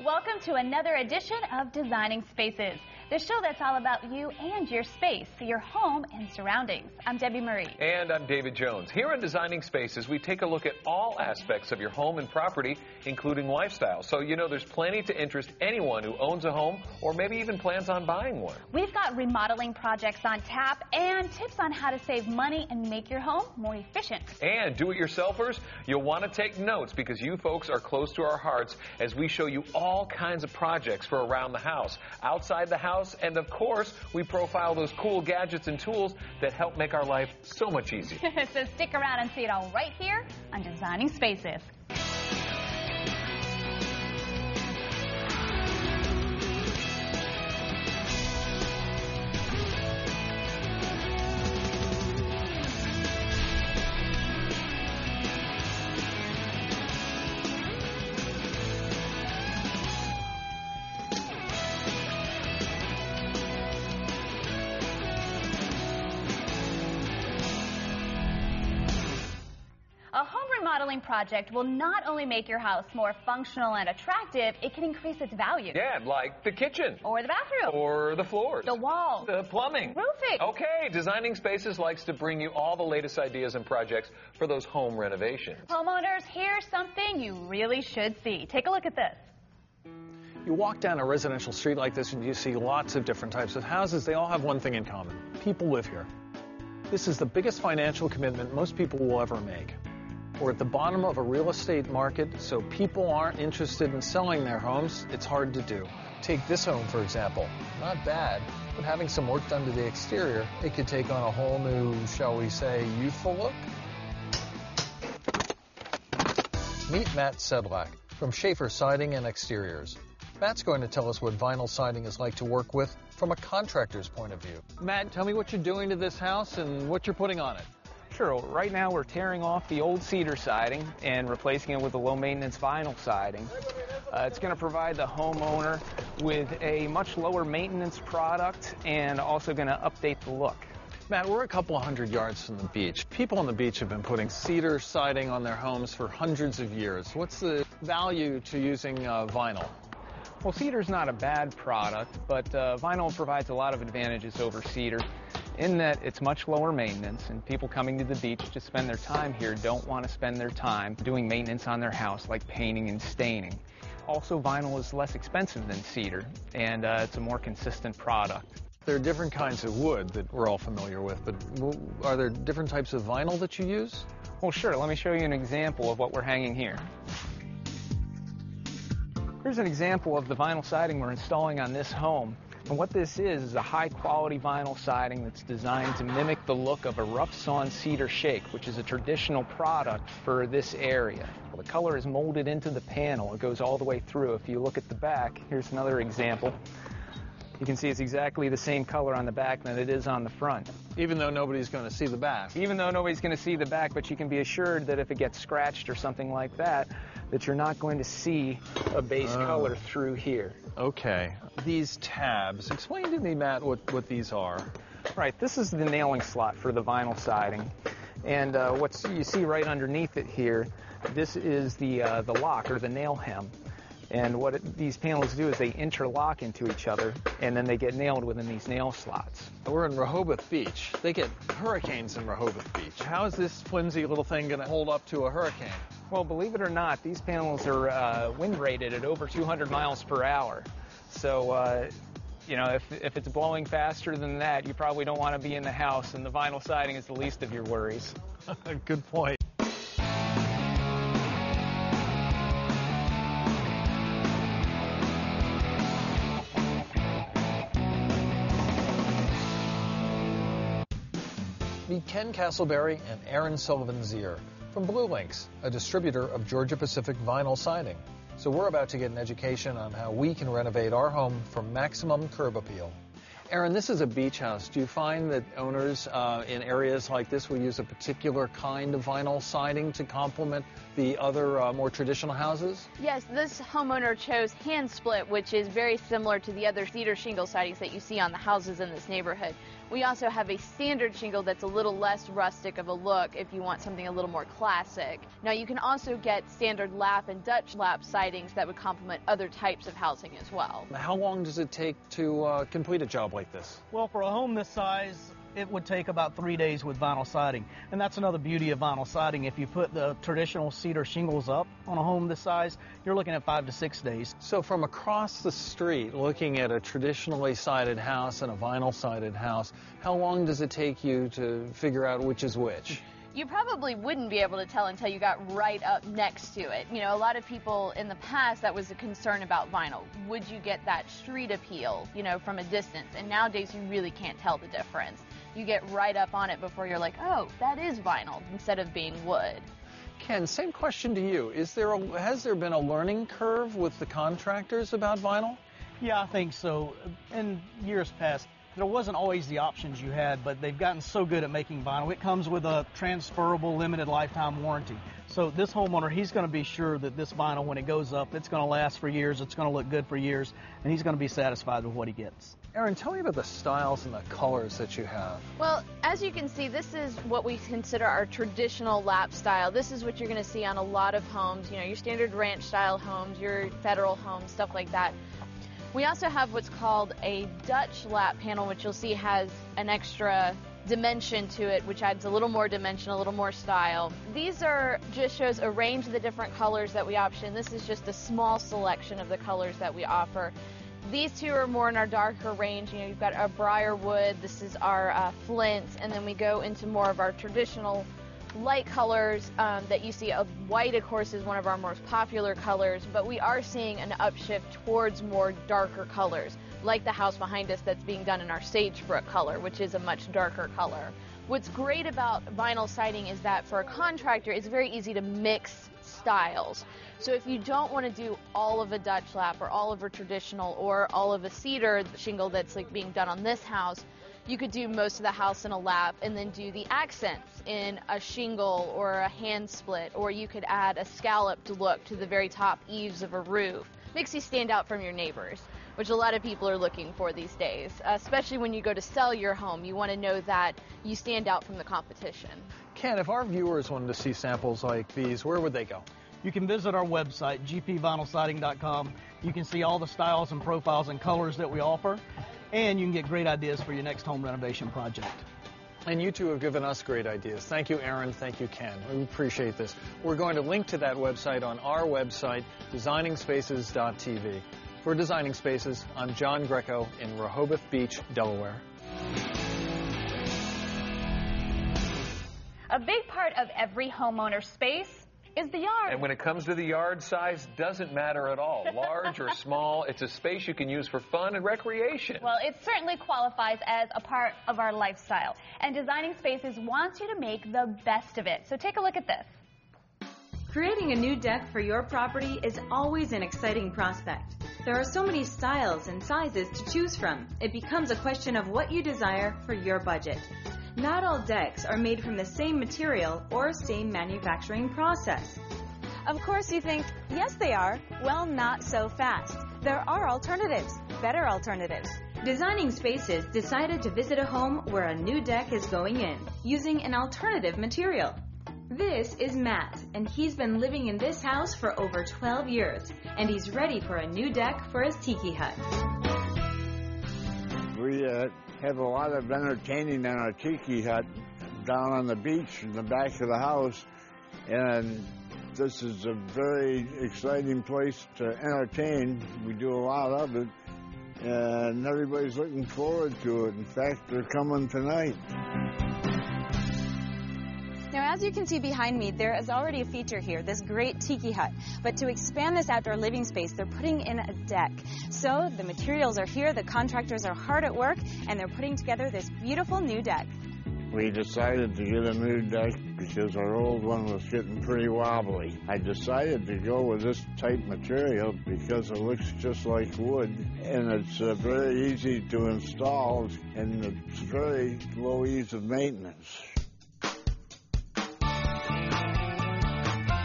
Welcome to another edition of Designing Spaces, the show that's all about you and your space, your home and surroundings. I'm Debbie Marie. And I'm David Jones. Here on Designing Spaces, we take a look at all aspects of your home and property, including lifestyle. So, you know, there's plenty to interest anyone who owns a home or maybe even plans on buying one. We've got remodeling projects on tap and tips on how to save money and make your home more efficient. And do-it-yourselfers, you'll want to take notes because you folks are close to our hearts as we show you all kinds of projects for around the house, outside the house, and of course, we profile those cool gadgets and tools that help make our life so much easier. So stick around and see it all right here on Designing Spaces. A home remodeling project will not only make your house more functional and attractive, it can increase its value. Yeah, like the kitchen. Or the bathroom. Or the floors. The walls. The plumbing. Roofing. Okay, Designing Spaces likes to bring you all the latest ideas and projects for those home renovations. Homeowners, here's something you really should see. Take a look at this. You walk down a residential street like this and you see lots of different types of houses. They all have one thing in common. People live here. This is the biggest financial commitment most people will ever make. We're at the bottom of a real estate market, so people aren't interested in selling their homes. It's hard to do. Take this home, for example. Not bad, but having some work done to the exterior, it could take on a whole new, shall we say, youthful look. Meet Matt Sedlak from Schaefer Siding and Exteriors. Matt's going to tell us what vinyl siding is like to work with from a contractor's point of view. Matt, tell me what you're doing to this house and what you're putting on it. Sure. Right now we're tearing off the old cedar siding and replacing it with a low-maintenance vinyl siding. It's going to provide the homeowner with a much lower maintenance product and also going to update the look. Matt, we're a couple of 100 yards from the beach. People on the beach have been putting cedar siding on their homes for hundreds of years. What's the value to using vinyl? Well, cedar's not a bad product, but vinyl provides a lot of advantages over cedar in that it's much lower maintenance, and people coming to the beach to spend their time here don't want to spend their time doing maintenance on their house like painting and staining. Also, vinyl is less expensive than cedar, and it's a more consistent product. There are different kinds of wood that we're all familiar with, but are there different types of vinyl that you use? Well, sure. Let me show you an example of what we're hanging here. Here's an example of the vinyl siding we're installing on this home. And what this is a high-quality vinyl siding that's designed to mimic the look of a rough-sawn cedar shake, which is a traditional product for this area. Well, the color is molded into the panel. It goes all the way through. If you look at the back, here's another example. You can see it's exactly the same color on the back than it is on the front. Even though nobody's going to see the back. Even though nobody's going to see the back, but you can be assured that if it gets scratched or something like that, that you're not going to see a base color through here. Okay. These tabs, explain to me, Matt, what these are. Right, this is the nailing slot for the vinyl siding. And what you see right underneath it here, this is the lock or the nail hem. And what these panels do is they interlock into each other, and then they get nailed within these nail slots. We're in Rehoboth Beach. They get hurricanes in Rehoboth Beach. How is this flimsy little thing going to hold up to a hurricane? Well, believe it or not, these panels are wind rated at over 200 miles per hour. So, you know, if it's blowing faster than that, you probably don't want to be in the house, and the vinyl siding is the least of your worries. Good point. Meet Ken Castleberry and Aaron Sullivan-Zier from Blue Links, a distributor of Georgia Pacific vinyl siding. So we're about to get an education on how we can renovate our home for maximum curb appeal. Aaron, this is a beach house. Do you find that owners in areas like this will use a particular kind of vinyl siding to complement the other more traditional houses? Yes, this homeowner chose hand split, which is very similar to the other cedar shingle sidings that you see on the houses in this neighborhood. We also have a standard shingle that's a little less rustic of a look if you want something a little more classic. Now you can also get standard lap and Dutch lap sidings that would complement other types of housing as well. How long does it take to complete a job like this? Well, for a home this size, it would take about 3 days with vinyl siding. And that's another beauty of vinyl siding. If you put the traditional cedar shingles up on a home this size, you're looking at 5 to 6 days. So from across the street, looking at a traditionally sided house and a vinyl sided house, how long does it take you to figure out which is which? You probably wouldn't be able to tell until you got right up next to it. You know, a lot of people in the past, that was a concern about vinyl. Would you get that street appeal, you know, from a distance? And nowadays you really can't tell the difference. You get right up on it before you're like, oh, that is vinyl instead of being wood. Ken, same question to you. Has there been a learning curve with the contractors about vinyl? Yeah, I think so. In years past, there wasn't always the options you had, but they've gotten so good at making vinyl. It comes with a transferable limited lifetime warranty. So this homeowner, he's going to be sure that this vinyl, when it goes up, it's going to last for years, it's going to look good for years, and he's going to be satisfied with what he gets. Aaron, tell me about the styles and the colors that you have. Well, as you can see, this is what we consider our traditional lap style. This is what you're going to see on a lot of homes, you know, your standard ranch style homes, your federal homes, stuff like that. We also have what's called a Dutch lap panel, which you'll see has an extra dimension to it, which adds a little more dimension, a little more style. These just shows a range of the different colors that we option. This is just a small selection of the colors that we offer. These two are more in our darker range. You know, you've got our briarwood, this is our flint, and then we go into more of our traditional light colors that you see. White, of course, is one of our most popular colors, but we are seeing an upshift towards more darker colors, like the house behind us that's being done in our sagebrook color, which is a much darker color. What's great about vinyl siding is that for a contractor, it's very easy to mix styles. So if you don't want to do all of a Dutch lap or all of a traditional or all of a cedar shingle that's like being done on this house, you could do most of the house in a lap and then do the accents in a shingle or a hand split, or you could add a scalloped look to the very top eaves of a roof. Makes you stand out from your neighbors, which a lot of people are looking for these days, especially when you go to sell your home. You want to know that you stand out from the competition. Ken, if our viewers wanted to see samples like these, where would they go? You can visit our website, gpvinylsiding.com. You can see all the styles and profiles and colors that we offer, and you can get great ideas for your next home renovation project. And you two have given us great ideas. Thank you, Aaron. Thank you, Ken. We appreciate this. We're going to link to that website on our website, designingspaces.tv. For Designing Spaces, I'm John Greco in Rehoboth Beach, Delaware. A big part of every homeowner's space is the yard. And when it comes to the yard, size doesn't matter at all. Large or small, it's a space you can use for fun and recreation. Well, it certainly qualifies as a part of our lifestyle. And Designing Spaces wants you to make the best of it. So take a look at this. Creating a new deck for your property is always an exciting prospect. There are so many styles and sizes to choose from. It becomes a question of what you desire for your budget. Not all decks are made from the same material or same manufacturing process. Of course you think, yes they are. Well, not so fast. There are alternatives, better alternatives. Designing Spaces decided to visit a home where a new deck is going in, using an alternative material. This is Matt, and he's been living in this house for over 12 years, and he's ready for a new deck for his tiki hut. We have a lot of entertaining in our tiki hut down on the beach in the back of the house, and this is a very exciting place to entertain. We do a lot of it, and everybody's looking forward to it. In fact, they're coming tonight. Now, as you can see behind me, there is already a feature here, this great tiki hut. But to expand this outdoor living space, they're putting in a deck. So the materials are here, the contractors are hard at work, and they're putting together this beautiful new deck. We decided to get a new deck because our old one was getting pretty wobbly. I decided to go with this type material because it looks just like wood, and it's very easy to install, and it's very low ease of maintenance.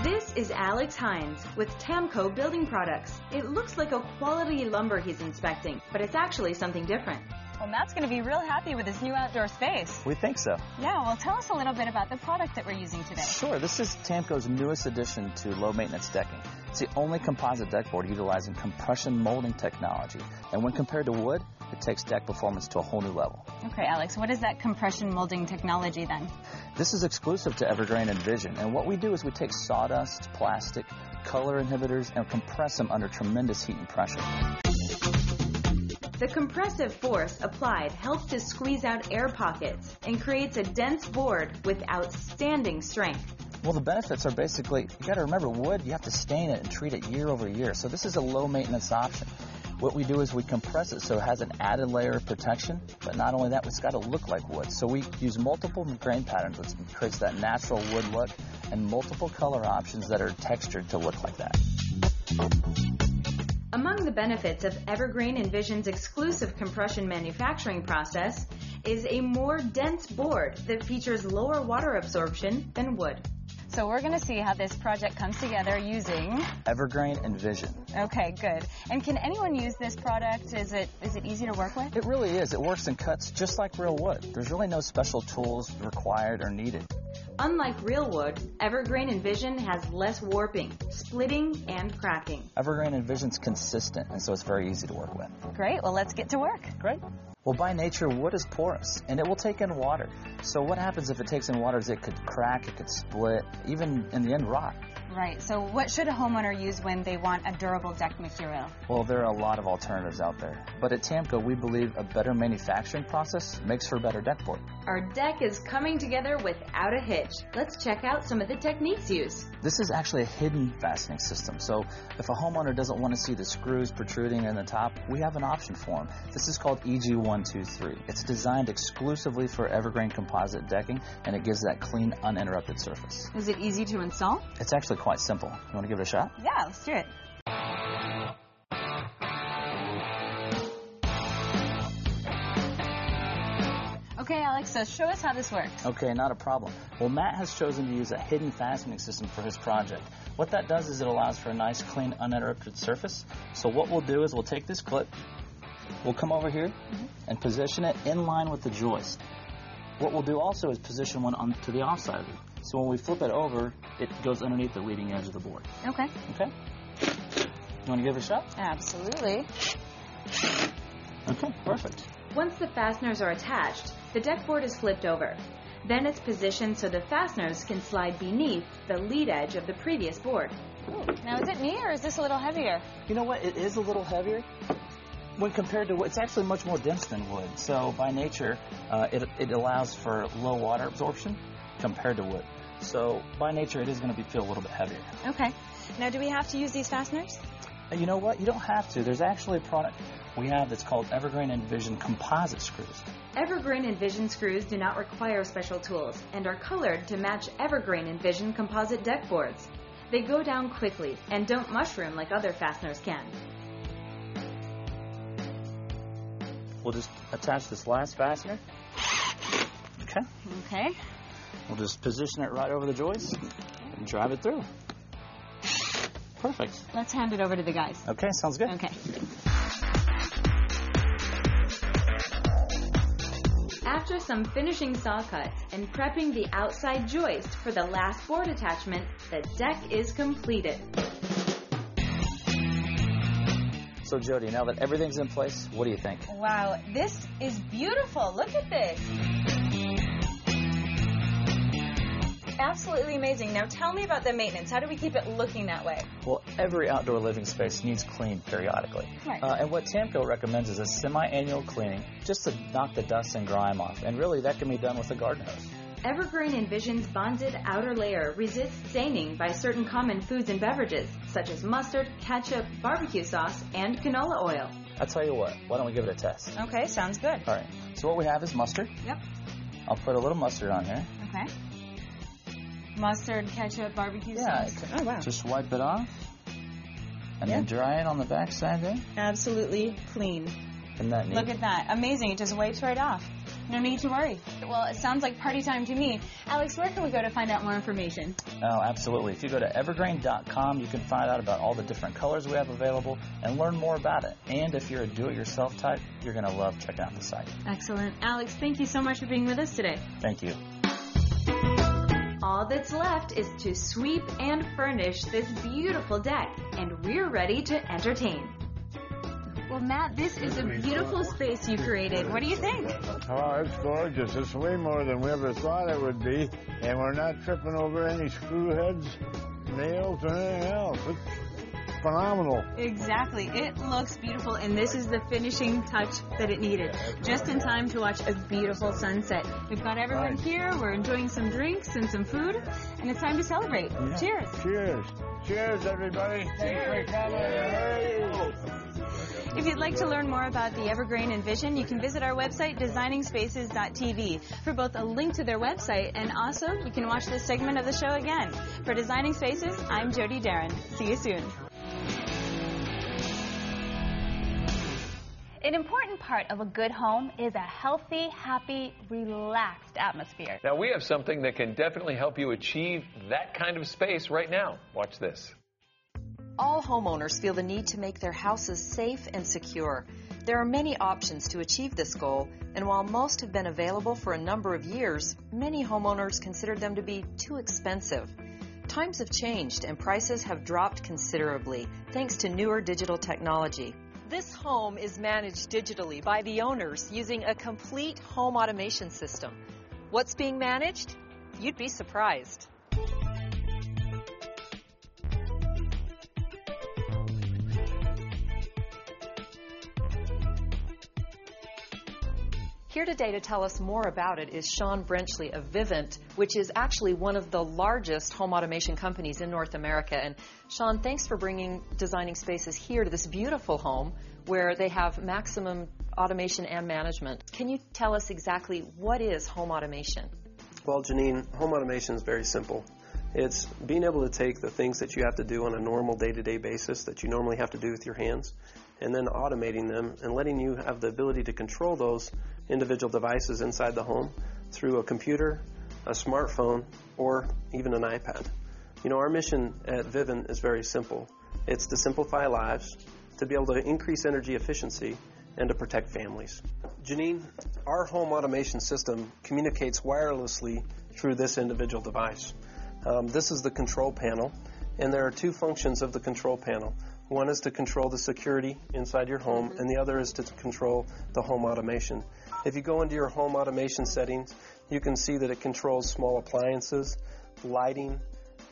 This is Alex Hines with Tamco Building Products. It looks like a quality lumber he's inspecting, but it's actually something different. Well, Matt's going to be real happy with his new outdoor space. We think so. Yeah, well, tell us a little bit about the product that we're using today. Sure. This is Tamco's newest addition to low-maintenance decking. It's the only composite deck board utilizing compression molding technology. And when compared to wood, it takes deck performance to a whole new level. Okay, Alex, what is that compression molding technology then? This is exclusive to Evergreen and Vision. And what we do is we take sawdust, plastic, color inhibitors, and compress them under tremendous heat and pressure. The compressive force applied helps to squeeze out air pockets and creates a dense board with outstanding strength. Well, the benefits are basically, you got to remember, wood, you have to stain it and treat it year over year. So this is a low-maintenance option. What we do is we compress it so it has an added layer of protection, but not only that, it's got to look like wood. So we use multiple grain patterns, which creates that natural wood look, and multiple color options that are textured to look like that. Among the benefits of Evergreen and Vision's exclusive compression manufacturing process is a more dense board that features lower water absorption than wood. So we're going to see how this project comes together using Evergreen and Vision. Okay, good. And can anyone use this product? Is it easy to work with? It really is. It works and cuts just like real wood. There's really no special tools required or needed. Unlike real wood, Evergreen and Vision has less warping, splitting, and cracking. Evergreen and Vision's consistent, and so it's very easy to work with. Great. Well, let's get to work. Great. Well, by nature, wood is porous, and it will take in water. So what happens if it takes in water is it could crack, it could split, even in the end rot. Right. So what should a homeowner use when they want a durable deck material? Well, there are a lot of alternatives out there. But at Tamco, we believe a better manufacturing process makes for a better deck board. Our deck is coming together without a hitch. Let's check out some of the techniques used. This is actually a hidden fastening system. So if a homeowner doesn't want to see the screws protruding in the top, we have an option for them. This is called EG123. It's designed exclusively for Evergreen composite decking, and it gives that clean, uninterrupted surface. Is it easy to install? It's actually quite simple. You want to give it a shot? Yeah, let's do it. Okay, Alex, so show us how this works. Okay, not a problem. Well, Matt has chosen to use a hidden fastening system for his project. What that does is it allows for a nice, clean, uninterrupted surface. So what we'll do is we'll take this clip, we'll come over here and position it in line with the joist. What we'll do also is position one onto the offside of it. So when we flip it over, it goes underneath the leading edge of the board. Okay. Okay? You want to give it a shot? Absolutely. Okay, perfect. Once the fasteners are attached, the deck board is flipped over. Then it's positioned so the fasteners can slide beneath the lead edge of the previous board. Ooh. Now, is it me or is this a little heavier? You know what? It is a little heavier. When compared to wood, it's actually much more dense than wood. So by nature, it allows for low water absorption compared to wood. So by nature, it is going to feel a little bit heavier. Okay. Now, do we have to use these fasteners? You know what? You don't have to. There's actually a product we have that's called Evergreen and Vision composite screws. Evergreen and Vision screws do not require special tools and are colored to match Evergreen and Vision composite deck boards. They go down quickly and don't mushroom like other fasteners can. We'll just attach this last fastener. Okay. Okay. We'll just position it right over the joist and drive it through. Perfect. Let's hand it over to the guys. Okay, sounds good. Okay. After some finishing saw cuts and prepping the outside joist for the last board attachment, the deck is completed. So Jody, now that everything's in place, what do you think? Wow, this is beautiful. Look at this. Absolutely amazing. Now tell me about the maintenance. How do we keep it looking that way? Well, every outdoor living space needs cleaned periodically. Right. And what Tamco recommends is a semi-annual cleaning just to knock the dust and grime off. And really, that can be done with a garden hose. Evergreen and Vision's bonded outer layer resists staining by certain common foods and beverages, such as mustard, ketchup, barbecue sauce, and canola oil. I'll tell you what, why don't we give it a test? Okay, sounds good. All right, so what we have is mustard. Yep. I'll put a little mustard on here. Okay. Mustard, ketchup, barbecue Yeah, sauce. Oh, wow. just wipe it off. And then dry it on the back side there. Absolutely clean. Isn't that neat? Look at that. Amazing. It just wipes right off. No need to worry. Well, it sounds like party time to me. Alex, where can we go to find out more information? Oh, absolutely. If you go to evergreen.com, you can find out about all the different colors we have available and learn more about it. And if you're a do-it-yourself type, you're going to love checking out the site. Excellent. Alex, thank you so much for being with us today. Thank you. All that's left is to sweep and furnish this beautiful deck, and we're ready to entertain. Well, Matt, this is a beautiful space you created. What do you think? Oh, it's gorgeous. It's way more than we ever thought it would be, and we're not tripping over any screw heads, nails, or anything else. It's phenomenal. Exactly. It looks beautiful, and this is the finishing touch that it needed. Just in time to watch a beautiful sunset. We've got everyone here. We're enjoying some drinks and some food, and it's time to celebrate. Yeah. Cheers. Cheers. Cheers, everybody. Cheers. If you'd like to learn more about the Evergreen Envision, you can visit our website, designingspaces.tv, for both a link to their website and also you can watch this segment of the show again. For Designing Spaces, I'm Jody Darren. See you soon. An important part of a good home is a healthy, happy, relaxed atmosphere. Now, we have something that can definitely help you achieve that kind of space right now. Watch this. All homeowners feel the need to make their houses safe and secure. There are many options to achieve this goal, and while most have been available for a number of years, many homeowners consider them to be too expensive. Times have changed and prices have dropped considerably thanks to newer digital technology. This home is managed digitally by the owners using a complete home automation system. What's being managed? You'd be surprised. Here today to tell us more about it is Sean Brenchley of Vivint, which is actually one of the largest home automation companies in North America. And Sean, thanks for bringing Designing Spaces here to this beautiful home where they have maximum automation and management. Can you tell us exactly what is home automation? Well, Janine, home automation is very simple. It's being able to take the things that you have to do on a normal day-to-day basis that you normally have to do with your hands, and then automating them and letting you have the ability to control those individual devices inside the home through a computer, a smartphone, or even an iPad. You know, our mission at Vivint is very simple. It's to simplify lives, to be able to increase energy efficiency, and to protect families. Janine, our home automation system communicates wirelessly through this individual device. This is the control panel, and there are two functions of the control panel. One is to control the security inside your home, and the other is to control the home automation. If you go into your home automation settings, you can see that it controls small appliances, lighting,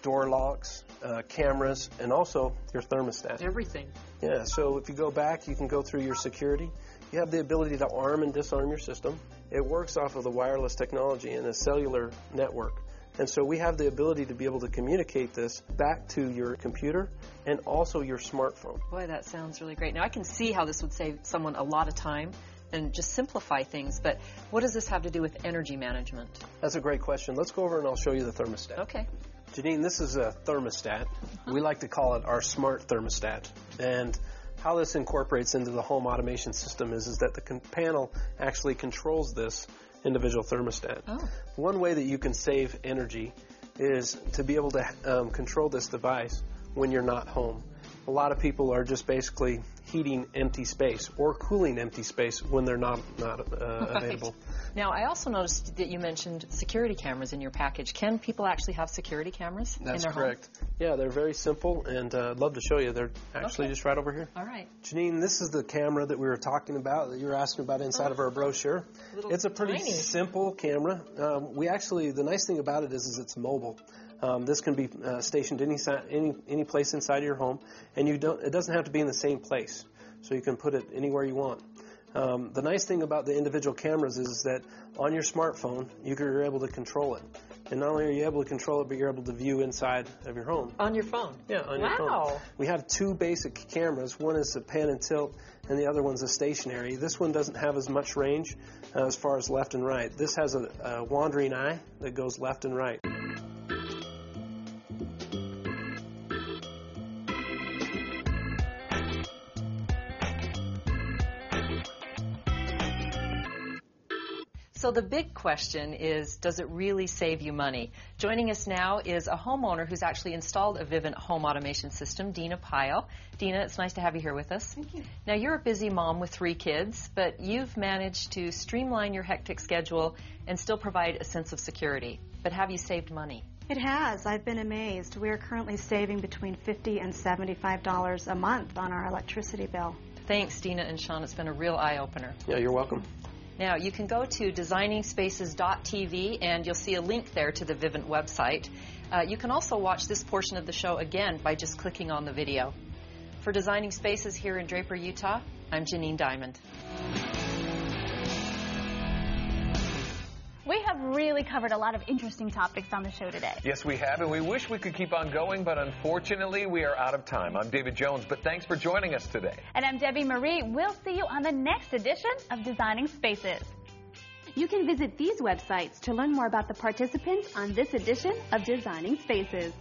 door locks, cameras, and also your thermostat. Everything. Yeah, so if you go back, you can go through your security. You have the ability to arm and disarm your system. It works off of the wireless technology and a cellular network. And so we have the ability to be able to communicate this back to your computer and also your smartphone. Boy, that sounds really great. Now, I can see how this would save someone a lot of time and just simplify things, but what does this have to do with energy management? That's a great question. Let's go over and I'll show you the thermostat. Okay. Janine, this is a thermostat. We like to call it our smart thermostat. And how this incorporates into the home automation system is that the panel actually controls this individual thermostat. Oh. One way that you can save energy is to be able to control this device when you're not home. A lot of people are just basically heating empty space or cooling empty space when they're not available. Now, I also noticed that you mentioned security cameras in your package. Can people actually have security cameras in their correct. home? Yeah, they're very simple, and I'd love to show you. They're actually just right over here. All right. Janine, this is the camera that we were talking about, that you were asking about inside of our brochure. It's a pretty simple camera. The nice thing about it is it's mobile. This can be stationed any place inside of your home, and it doesn't have to be in the same place, so you can put it anywhere you want. The nice thing about the individual cameras is that on your smartphone, you're able to control it. And not only are you able to control it, but you're able to view inside of your home. On your phone? Yeah, on your phone. We have two basic cameras. One is a pan and tilt, and the other one's a stationary. This one doesn't have as much range as far as left and right. This has a wandering eye that goes left and right. So the big question is, does it really save you money? Joining us now is a homeowner who's actually installed a Vivint home automation system, Dina Pyle. Dina, it's nice to have you here with us. Thank you. Now, you're a busy mom with 3 kids, but you've managed to streamline your hectic schedule and still provide a sense of security. But have you saved money? It has. I've been amazed. We are currently saving between $50 and $75 a month on our electricity bill. Thanks, Dina and Sean. It's been a real eye-opener. Yeah, you're welcome. Now, you can go to designingspaces.tv and you'll see a link there to the Vivint website. You can also watch this portion of the show again by just clicking on the video. For Designing Spaces here in Draper, Utah, I'm Janine Diamond. We have really covered a lot of interesting topics on the show today. Yes, we have, and we wish we could keep on going, but unfortunately, we are out of time. I'm David Jones, but thanks for joining us today. And I'm Debbie Marie. We'll see you on the next edition of Designing Spaces. You can visit these websites to learn more about the participants on this edition of Designing Spaces.